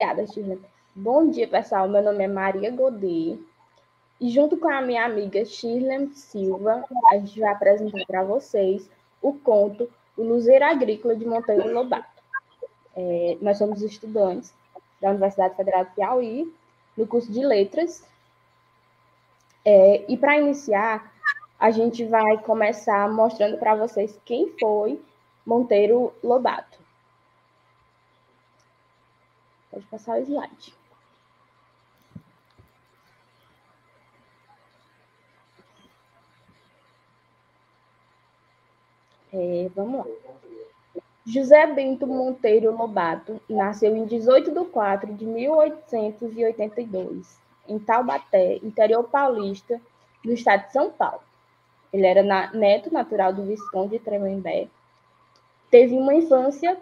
Obrigada, Shirley. Bom dia, pessoal. Meu nome é Maria Godet. E junto com a minha amiga Shirley Silva, a gente vai apresentar para vocês o conto O Luzeiro Agrícola de Monteiro Lobato. Nós somos estudantes da Universidade Federal do Piauí, no curso de Letras. E para iniciar, a gente vai começar mostrando para vocês quem foi Monteiro Lobato. Pode passar o slide. Vamos lá. José Bento Monteiro Lobato nasceu em 18 de 4 de 1882, em Taubaté, interior paulista, no estado de São Paulo. Ele era neto natural do Visconde de Tremembé. Teve uma infância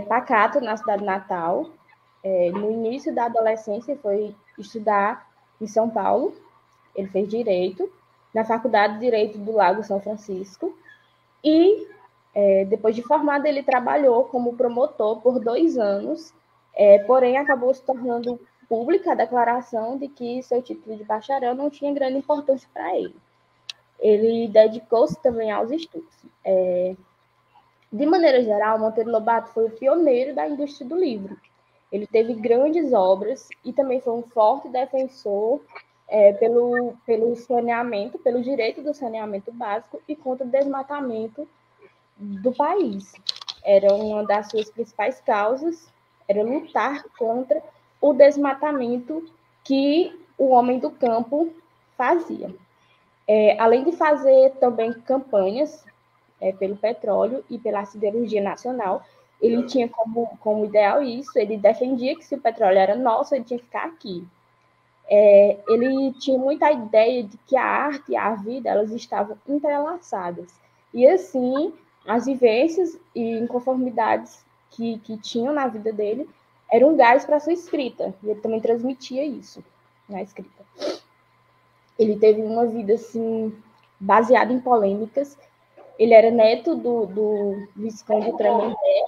pacata na cidade natal. No início da adolescência, foi estudar em São Paulo. Ele fez Direito, na Faculdade de Direito do Lago São Francisco. E, depois de formado, ele trabalhou como promotor por 2 anos, porém acabou se tornando pública a declaração de que seu título de bacharel não tinha grande importância para ele. Ele dedicou-se também aos estudos. De maneira geral, Monteiro Lobato foi o pioneiro da indústria do livro. Ele teve grandes obras e também foi um forte defensor pelo saneamento, pelo direito do saneamento básico e contra o desmatamento do país. Era uma das suas principais causas, era lutar contra o desmatamento que o homem do campo fazia. Além de fazer também campanhas pelo petróleo e pela siderurgia nacional, ele tinha como ideal isso, ele defendia que se o petróleo era nosso, ele tinha que ficar aqui. Ele tinha muita ideia de que a arte e a vida, elas estavam entrelaçadas. E assim, as vivências e inconformidades que tinham na vida dele eram um gás para a sua escrita, e ele também transmitia isso na escrita. Ele teve uma vida, assim, baseada em polêmicas. Ele era neto do Visconde de Tremembé,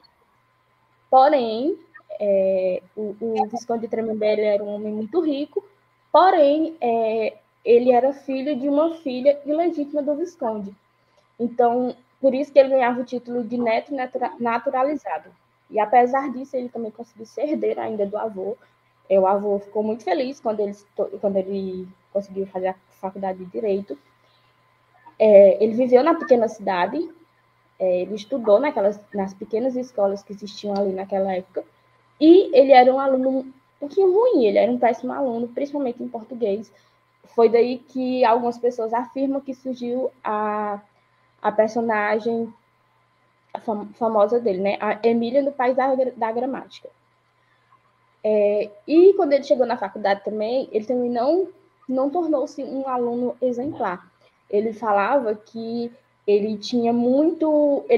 porém, o Visconde de Tremembé era um homem muito rico, porém, ele era filho de uma filha ilegítima do Visconde. Então, por isso que ele ganhava o título de neto naturalizado. E, apesar disso, ele também conseguiu ser herdeiro ainda do avô. O avô ficou muito feliz quando ele conseguiu fazer a faculdade de Direito. Ele viveu na pequena cidade, ele estudou nas pequenas escolas que existiam ali naquela época, e ele era um aluno um pouquinho ruim, ele era um péssimo aluno, principalmente em português. Foi daí que algumas pessoas afirmam que surgiu a personagem famosa dele, né? A Emília no País da Gramática. E quando ele chegou na faculdade também, ele também não tornou-se um aluno exemplar. Ele falava que ele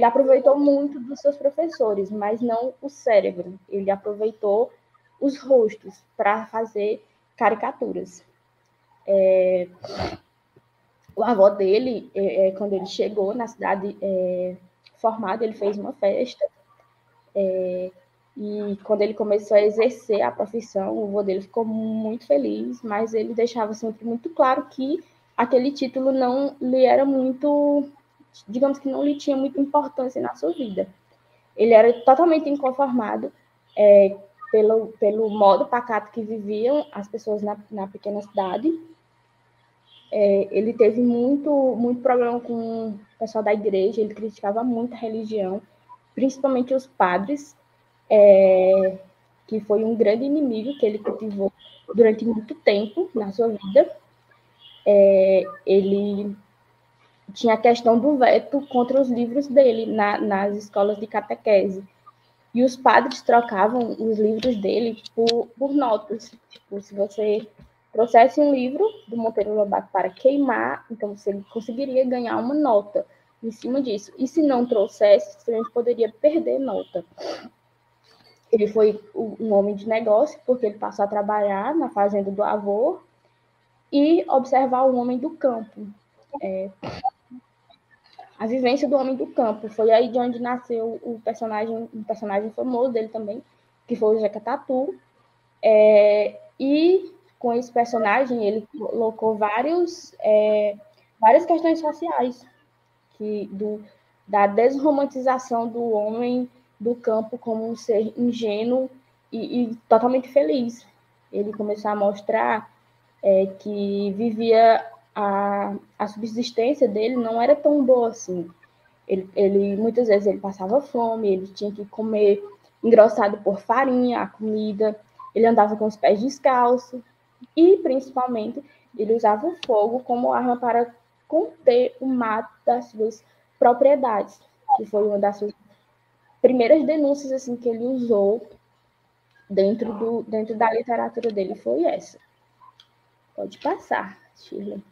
aproveitou muito dos seus professores, mas não o cérebro. Ele aproveitou os rostos para fazer caricaturas. O avô dele, quando ele chegou na cidade formado, ele fez uma festa. E quando ele começou a exercer a profissão, o avô dele ficou muito feliz, mas ele deixava sempre muito claro que aquele título não lhe era muito, digamos que não lhe tinha muita importância na sua vida. Ele era totalmente inconformado pelo modo pacato que viviam as pessoas na pequena cidade. Ele teve muito problema com o pessoal da igreja, ele criticava muito a religião, principalmente os padres, que foi um grande inimigo que ele cultivou durante muito tempo na sua vida. Ele tinha a questão do veto contra os livros dele nas escolas de catequese. E os padres trocavam os livros dele por notas. Tipo, se você trouxesse um livro do Monteiro Lobato para queimar, então você conseguiria ganhar uma nota em cima disso. E se não trouxesse, você poderia perder nota. Ele foi um homem de negócio, porque ele passou a trabalhar na fazenda do avô e observar o homem do campo. A vivência do homem do campo. Foi aí de onde nasceu um personagem famoso dele também, que foi o Jeca Tatu. E com esse personagem, ele colocou várias questões sociais, da desromantização do homem do campo como um ser ingênuo e totalmente feliz. Ele começou a mostrar que vivia a subsistência dele não era tão boa assim. Ele muitas vezes ele passava fome, ele tinha que comer engrossado por farinha, a comida, ele andava com os pés descalços e, principalmente, ele usava o fogo como arma para conter o mato das suas propriedades, que foi uma das suas primeiras denúncias assim que ele usou dentro da literatura dele, foi essa. Pode passar, Shirley.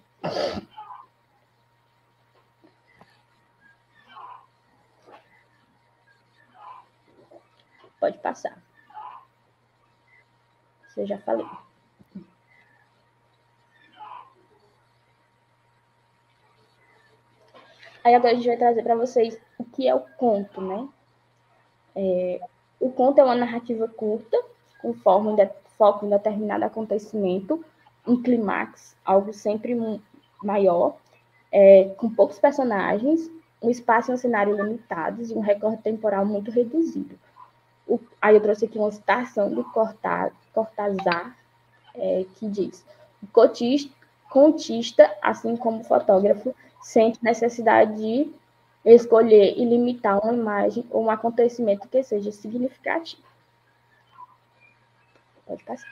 Pode passar. Você já falei. Aí agora a gente vai trazer para vocês o que é o conto, né? O conto é uma narrativa curta, com foco em determinado acontecimento, um clímax, algo sempre maior, com poucos personagens, um espaço e um cenário limitados e um recorte temporal muito reduzido. Aí eu trouxe aqui uma citação do Cortázar, que diz: o contista, assim como o fotógrafo, sente necessidade de escolher e limitar uma imagem ou um acontecimento que seja significativo. Pode passar.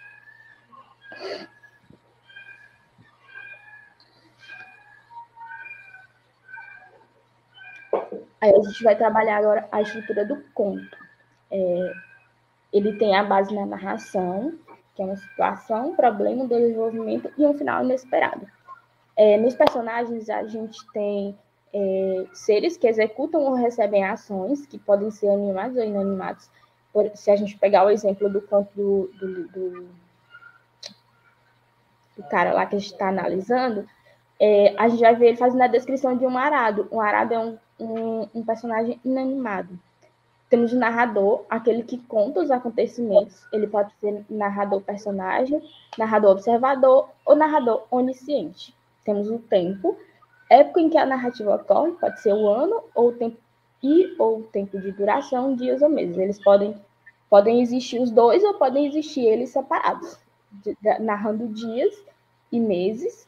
Aí a gente vai trabalhar agora a estrutura do conto. Ele tem a base na narração, que é uma situação, um problema, um desenvolvimento e um final inesperado. Nos personagens, a gente tem seres que executam ou recebem ações, que podem ser animados ou inanimados. Se a gente pegar o exemplo do conto do cara lá que a gente está analisando, a gente vai ver ele fazendo a descrição de um arado. Um arado é um personagem inanimado. Temos o narrador, aquele que conta os acontecimentos. Ele pode ser narrador personagem, narrador observador ou narrador onisciente. Temos o tempo, época em que a narrativa ocorre, pode ser o ano ou o tempo de duração, dias ou meses. Eles podem existir os dois ou podem existir eles separados, narrando dias e meses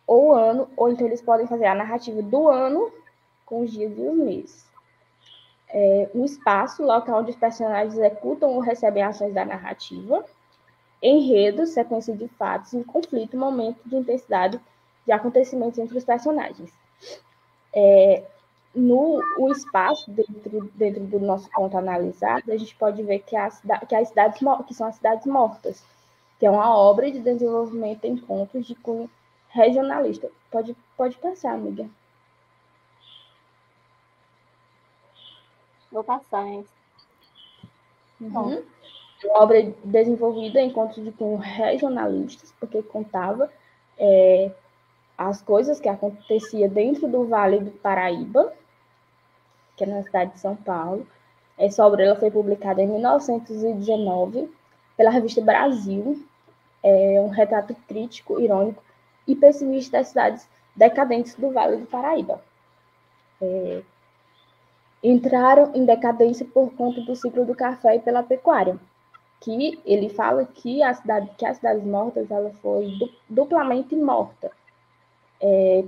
ou ano, ou então eles podem fazer a narrativa do ano com os dias e os meses. Um espaço, local onde os personagens executam ou recebem ações da narrativa, enredo, sequência de fatos, e conflito, momento de intensidade de acontecimentos entre os personagens. O espaço, dentro do nosso conto analisado, a gente pode ver que são as cidades mortas, que é uma obra de desenvolvimento em contos de cunho regionalista. Pode passar, amiga. Vou passar, hein? Uhum. Uma obra desenvolvida em contos de cunho regionalistas, porque contava as coisas que aconteciam dentro do Vale do Paraíba, que é na cidade de São Paulo. Essa obra ela foi publicada em 1919 pela revista Brasil. É um retrato crítico, irônico e pessimista das cidades decadentes do Vale do Paraíba. Entraram em decadência por conta do ciclo do café e pela pecuária, que ele fala que as cidades mortas ela foi duplamente morta.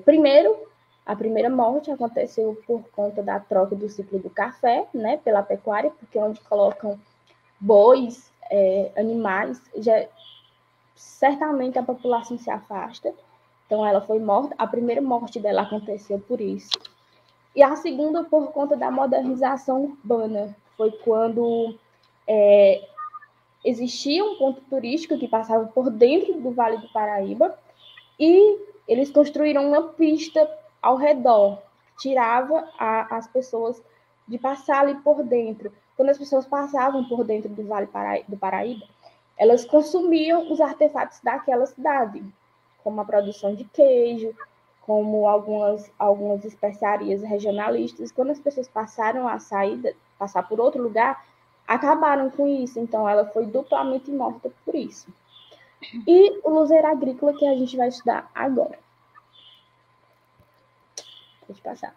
Primeiro, a primeira morte aconteceu por conta da troca do ciclo do café, né, pela pecuária, porque onde colocam bois, animais, certamente a população se afasta. Então ela foi morta. A primeira morte dela aconteceu por isso. E a segunda por conta da modernização urbana. Foi quando existia um ponto turístico que passava por dentro do Vale do Paraíba e eles construíram uma pista ao redor, que tirava as pessoas de passar ali por dentro. Quando as pessoas passavam por dentro do Vale do Paraíba, elas consumiam os artefatos daquela cidade, como a produção de queijo, como algumas especiarias regionalistas. Quando as pessoas passaram a passar por outro lugar, acabaram com isso, então ela foi duplamente morta por isso. E o luzeiro agrícola que a gente vai estudar agora. Pode passar.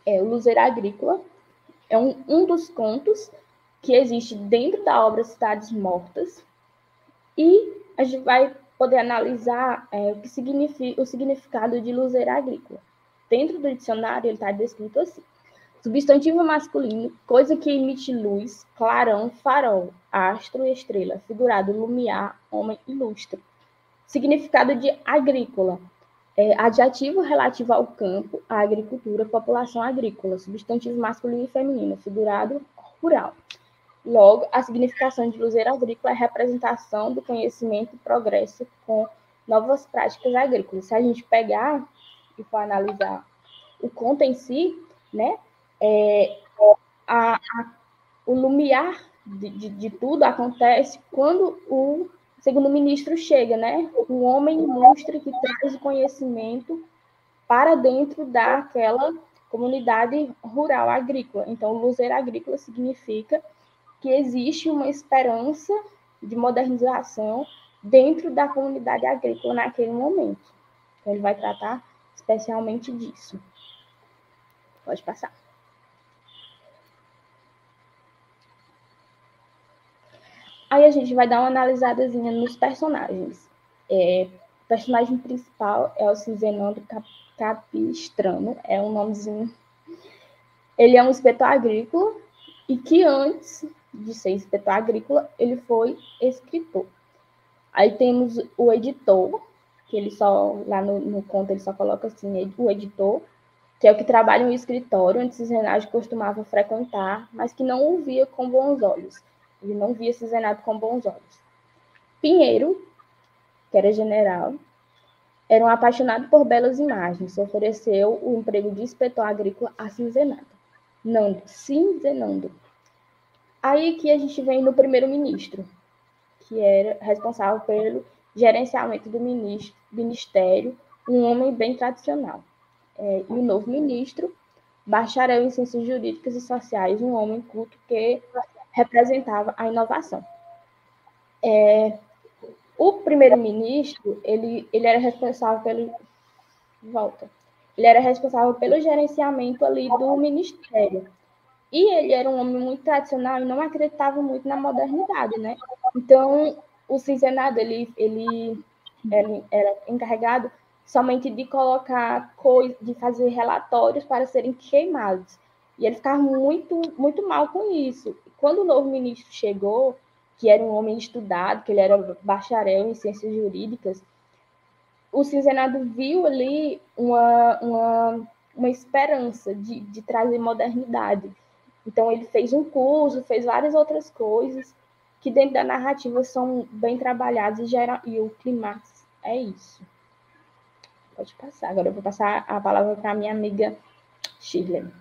O luzeiro agrícola é um dos contos que existe dentro da obra Cidades Mortas, e a gente vai poder analisar o significado de luzeiro agrícola. Dentro do dicionário, ele está descrito assim: substantivo masculino, coisa que emite luz, clarão, farol, astro, estrela, figurado, lumiar, homem ilustre. Significado de agrícola, adjetivo relativo ao campo, à agricultura, população agrícola, substantivo masculino e feminino, figurado, rural. Logo, a significação de luzeiro agrícola é representação do conhecimento e progresso com novas práticas agrícolas. Se a gente pegar e for analisar o conto em si, né, o lumiar de tudo acontece quando o segundo ministro chega, né? O homem ilustre que traz o conhecimento para dentro daquela comunidade rural agrícola. Então, o luzeiro agrícola significa que existe uma esperança de modernização dentro da comunidade agrícola naquele momento. Então, ele vai tratar especialmente disso. Pode passar. Aí a gente vai dar uma analisadazinha nos personagens. O personagem principal é o Cinzenando Capistrano, é um nomezinho. Ele é um inspetor agrícola e que antes de ser inspetor agrícola, ele foi escritor. Aí temos o editor, que ele só, lá no conto, ele só coloca assim, o editor, que é o que trabalha em um escritório onde Cinzenado costumava frequentar, mas que não o via com bons olhos. Ele não via Cinzenado com bons olhos. Pinheiro, que era general, era um apaixonado por belas imagens, ofereceu o emprego de inspetor agrícola a Cinzenado. Cinzenando. Aí que a gente vem no primeiro-ministro, que era responsável pelo gerenciamento do ministério, um homem bem tradicional. E o novo ministro, bacharel em ciências jurídicas e sociais, um homem culto que representava a inovação. O primeiro-ministro, ele era responsável ele era responsável pelo gerenciamento ali do ministério. E ele era um homem muito tradicional e não acreditava muito na modernidade, né? Então, o Cinzenado, ele era encarregado somente de colocar de fazer relatórios para serem queimados. E ele ficava muito, muito mal com isso. Quando o novo ministro chegou, que era um homem estudado, que ele era bacharel em ciências jurídicas, o Cinzenado viu ali uma esperança de trazer modernidade. Então, ele fez um curso, fez várias outras coisas que dentro da narrativa são bem trabalhadas e o clímax é isso. Pode passar. Agora eu vou passar a palavra para a minha amiga Shirley.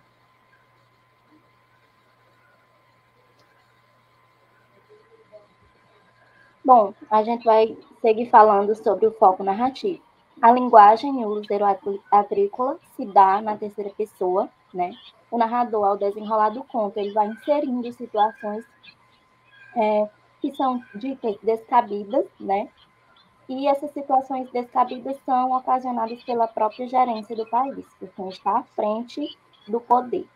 Bom, a gente vai seguir falando sobre o foco narrativo. A linguagem e o luzeiro agrícola se dá na terceira pessoa, né? O narrador, ao desenrolar do conto, ele vai inserindo situações que são ditas descabidas, né? E essas situações descabidas são ocasionadas pela própria gerência do país, por quem está à frente do poder.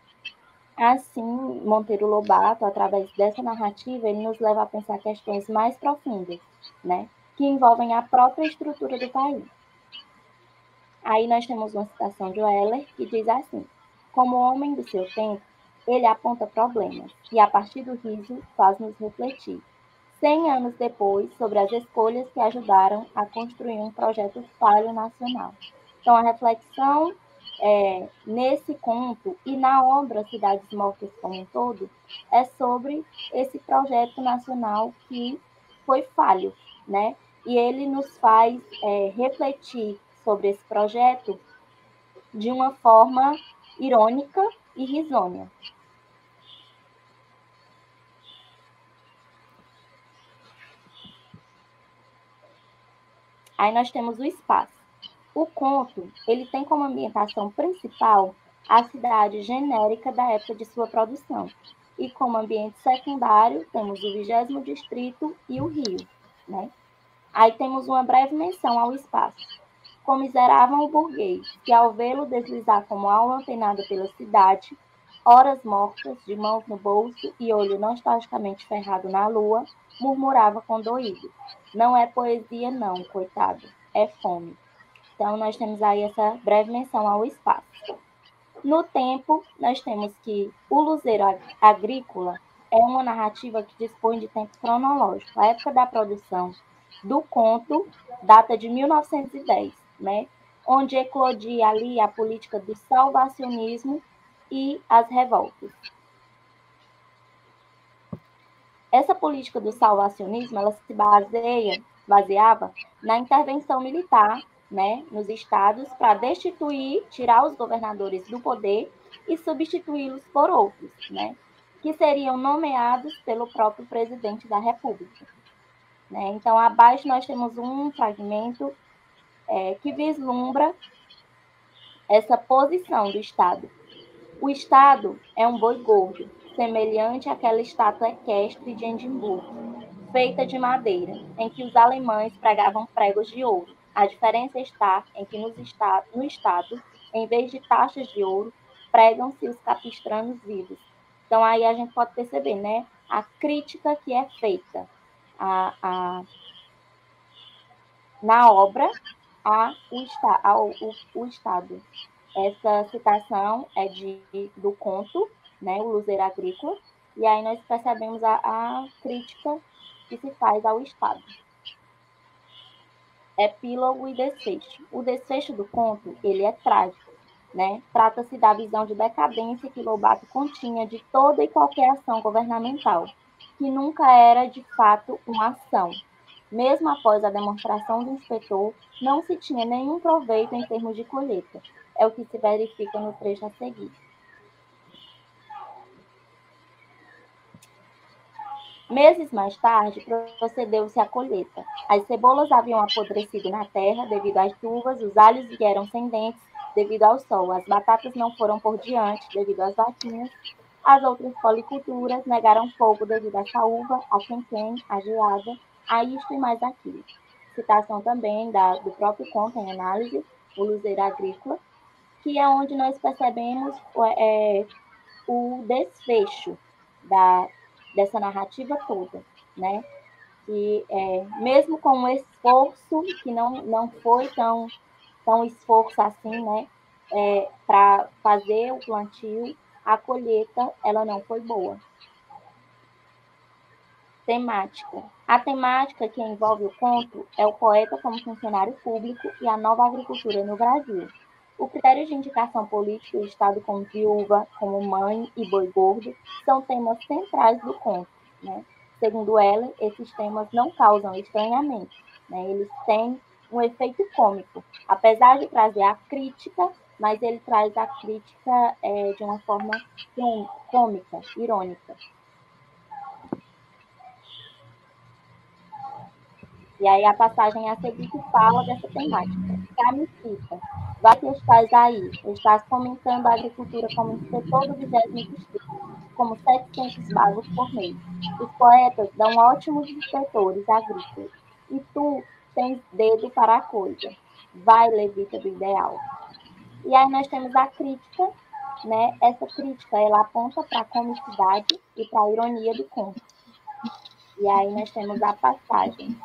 Assim, Monteiro Lobato, através dessa narrativa, ele nos leva a pensar questões mais profundas, né? Que envolvem a própria estrutura do país. Aí nós temos uma citação de Weller que diz assim: como homem do seu tempo, ele aponta problemas e, a partir do riso, faz-nos refletir. 100 anos depois, sobre as escolhas que ajudaram a construir um projeto falho nacional. Então, a reflexão nesse conto e na obra Cidades Mortas como um todo é sobre esse projeto nacional que foi falho, né? E ele nos faz refletir sobre esse projeto de uma forma irônica e risonha. Aí nós temos o espaço. O conto, ele tem como ambientação principal a cidade genérica da época de sua produção. E como ambiente secundário, temos o 20º distrito e o Rio, né? Aí temos uma breve menção ao espaço. Comiseravam o burguês, que ao vê-lo deslizar como alma antenada pela cidade, horas mortas, de mãos no bolso e olho nostalgicamente ferrado na lua, murmurava condoído. Não é poesia não, coitado, é fome. Então, nós temos aí essa breve menção ao espaço. No tempo, nós temos que o Luzeiro Agrícola é uma narrativa que dispõe de tempo cronológico. A época da produção do conto data de 1910, né? Onde eclodia ali a política do salvacionismo e as revoltas. Essa política do salvacionismo, ela se baseava na intervenção militar, né, nos estados para destituir, tirar os governadores do poder e substituí-los por outros, né, que seriam nomeados pelo próprio presidente da República. Né? Então, abaixo nós temos um fragmento que vislumbra essa posição do Estado. O Estado é um boi gordo, semelhante àquela estátua equestre de Edimburgo, feita de madeira, em que os alemães pregavam pregos de ouro. A diferença está em que no Estado, em vez de taxas de ouro, pregam-se os capistranos vivos. Então, aí a gente pode perceber, né, a crítica que é feita na obra ao Estado. Essa citação é do conto, né, O Luzeiro Agrícola, e aí nós percebemos a crítica que se faz ao Estado. Epílogo e desfecho. O desfecho do conto, ele é trágico, né? Trata-se da visão de decadência que Lobato continha de toda e qualquer ação governamental, que nunca era de fato uma ação. Mesmo após a demonstração do inspetor, não se tinha nenhum proveito em termos de colheita. É o que se verifica no trecho a seguir. Meses mais tarde, procedeu-se à colheita. As cebolas haviam apodrecido na terra devido às chuvas, os alhos vieram sem dentes devido ao sol, as batatas não foram por diante devido às vaquinhas, as outras policulturas negaram fogo devido à saúva, a quem-quem, à geada, a isto e mais aquilo. Citação também do próprio conto em análise, O Luzeiro Agrícola, que é onde nós percebemos o desfecho dessa narrativa toda, né? E mesmo com um esforço que não foi tão esforço assim, né? Para fazer o plantio, a colheita ela não foi boa. Temática. A temática que envolve o conto é o poeta como funcionário público e a nova agricultura no Brasil. O critério de indicação política e o Estado como viúva, como mãe e boi gordo são temas centrais do conto. Né? Segundo ela, esses temas não causam estranhamento. Né? Eles têm um efeito cômico. Apesar de trazer a crítica, mas ele traz a crítica de uma forma cômica, irônica. E aí a passagem a seguir que fala dessa temática. Camicita, vai que estás aí, estás fomentando a agricultura como inspetor do 20º distrito, como 700 bagos por mês. Os poetas dão ótimos inspetores agrícolas, e tu tens dedo para a coisa. Vai, levita do ideal. E aí nós temos a crítica, né? Essa crítica, ela aponta para a comicidade e para a ironia do conto. E aí nós temos a passagem.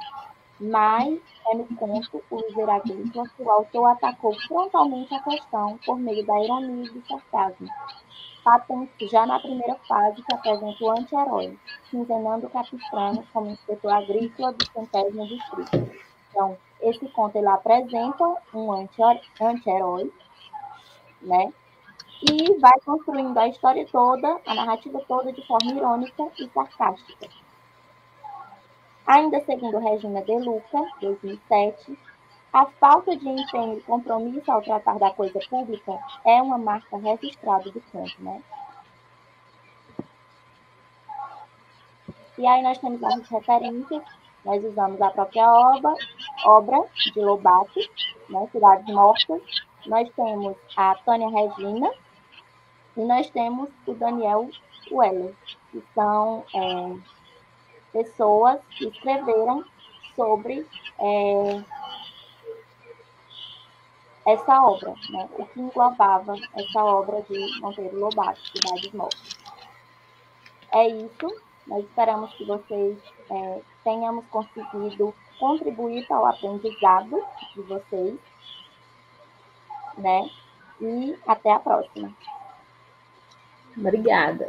Mas é no conto O Luzeiro Agrícola que o autor atacou frontalmente a questão por meio da ironia e do sarcasmo, patente já na primeira fase que apresenta o anti-herói, quinzenando o Capistrano como inspetor agrícola do 100º distrito. Então, esse conto ele apresenta um anti-herói, né? E vai construindo a história toda, a narrativa toda de forma irônica e sarcástica. Ainda segundo Regina De Luca, 2007, a falta de empenho e compromisso ao tratar da coisa pública é uma marca registrada do conto, né? E aí nós temos as referências Nós usamos a própria obra de Lobato, né, Cidades Mortas. Nós temos a Tânia Regina e nós temos o Daniel Weller, que são pessoas que escreveram sobre essa obra, né, o que englobava essa obra de Monteiro Lobato, Cidades Mortas. É isso. Nós esperamos que vocês tenhamos conseguido contribuir para o aprendizado de vocês, né? E até a próxima. Obrigada.